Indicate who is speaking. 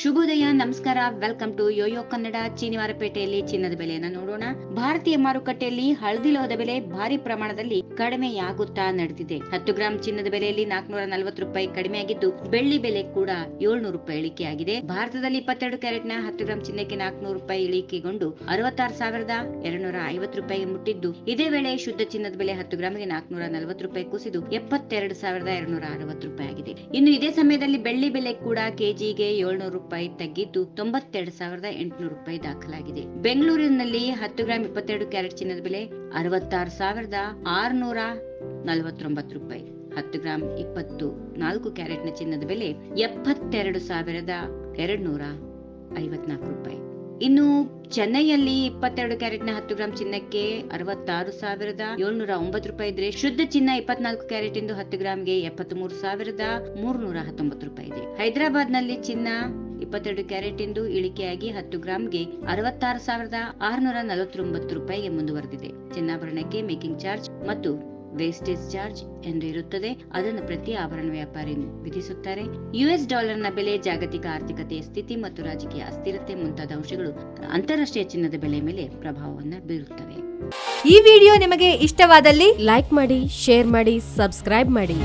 Speaker 1: ಶುಭೋದಯ, ನಮಸ್ಕಾರ. Welcome to Yoyo Kannada. ಚೀನಿವಾರಪೇಟೆಯಲ್ಲಿ ಚಿನ್ನದ ಬೆಲೆಯನ್ನು ನೋಡೋಣ. ಭಾರತೀಯ ಮಾರುಕಟ್ಟೆಯಲ್ಲಿ ಹಳದಿ ಲೋಹದ ಬೆಲೆ ಭಾರಿ ಪ್ರಮಾಣದಲ್ಲಿ ಕಡಿಮೆಯಾಗುತ್ತಾ ನಡೆದಿದೆ. 10 ಗ್ರಾಂ ಚಿನ್ನದ ಬೆಲೆಯಲ್ಲಿ 440 ರೂಪಾಯಿ ಕಡಿಮೆಯಾಗಿದ್ದು, ಬೆಳ್ಳಿ ಬೆಲೆ ಕೂಡ 700 ರೂಪಾಯಿ ಇಳಿಕೆಯಾಗಿದೆ. ಭಾರತದಲ್ಲಿ 22 ಕ್ಯಾರೆಟ್ನ 10 ಗ್ರಾಂ ಚಿನ್ನಕ್ಕೆ 400 ರೂಪಾಯಿ ಇಳಿಕೆಗೊಂಡು 66,250 ರೂಪಾಯಿಗೆ ಮುಟ್ಟಿದ್ದು, ಇದೇ ವೇಳೆ ಶುದ್ಧ ಚಿನ್ನದ ಬೆಲೆ 10 ಗ್ರಾಂಗೆ 440 ರೂಪಾಯಿ ಕುಸಿದು 72,260 ರೂಪಾಯಿ ಆಗಿದೆ. ಇನ್ನು ಇದೇ ಸಮಯದಲ್ಲಿ ಬೆಳ್ಳಿ ಬೆಲೆ ಕೂಡ ಕೆಜಿಗೆ 700 ರೂಪಾಯಿ ತಗ್ಗಿದ್ದು 92,800 ರೂಪಾಯಿ ದಾಖಲಾಗಿದೆ. ಬೆಂಗಳೂರಿನಲ್ಲಿ 10 ಗ್ರಾಂ 22 ಕ್ಯಾರೆಟ್ ಚಿನ್ನದ ಬೆಲೆ 66,649 ರೂಪಾಯಿ. 10 ಗ್ರಾಂ 24 ಕ್ಯಾರೆಟ್ನ ಚಿನ್ನದ ಬೆಲೆ 72,254 ರೂಪಾಯಿ. ಇನ್ನು ಚೆನ್ನೈಯಲ್ಲಿ 22 ಕ್ಯಾರೆಟ್ನ 10 ಗ್ರಾಂ ಚಿನ್ನಕ್ಕೆ 66,709 ರೂಪಾಯಿ ಇದ್ರೆ, ಶುದ್ಧ ಚಿನ್ನ 24 ಕ್ಯಾರೆಟ್ ಇಂದು 10 ಗ್ರಾಂಗೆ 73,319 ರೂಪಾಯಿ ಇದೆ. ಹೈದರಾಬಾದ್ ನಲ್ಲಿ ಚಿನ್ನ 22 ಕ್ಯಾರೆಟ್ ಇಂದು ಇಳಿಕೆಯಾಗಿ 10 ಗ್ರಾಂಗೆ 66,649 ರೂಪಾಯಿಗೆ ಮುಂದುವರೆದಿದೆ. ಚಿನ್ನಾಭರಣಕ್ಕೆ ಮೇಕಿಂಗ್ ಚಾರ್ಜ್ ಮತ್ತು ವೇಸ್ಟೇಜ್ ಚಾರ್ಜ್ ಎಂದು ಇರುತ್ತದೆ. ಅದನ್ನು ಪ್ರತಿ ಆಭರಣ ವ್ಯಾಪಾರಿ ವಿಧಿಸುತ್ತಾರೆ. ಯುಎಸ್ ಡಾಲರ್ನ ಬೆಲೆ, ಜಾಗತಿಕ ಆರ್ಥಿಕತೆಯ ಸ್ಥಿತಿ ಮತ್ತು ರಾಜಕೀಯ ಅಸ್ಥಿರತೆ ಮುಂತಾದ ಅಂಶಗಳು ಅಂತಾರಾಷ್ಟ್ರೀಯ ಚಿನ್ನದ ಬೆಲೆ ಮೇಲೆ ಪ್ರಭಾವವನ್ನು ಬೀರುತ್ತವೆ.
Speaker 2: ಈ ವಿಡಿಯೋ ನಿಮಗೆ ಇಷ್ಟವಾದಲ್ಲಿ ಲೈಕ್ ಮಾಡಿ, ಶೇರ್ ಮಾಡಿ, ಸಬ್ಸ್ಕ್ರೈಬ್ ಮಾಡಿ.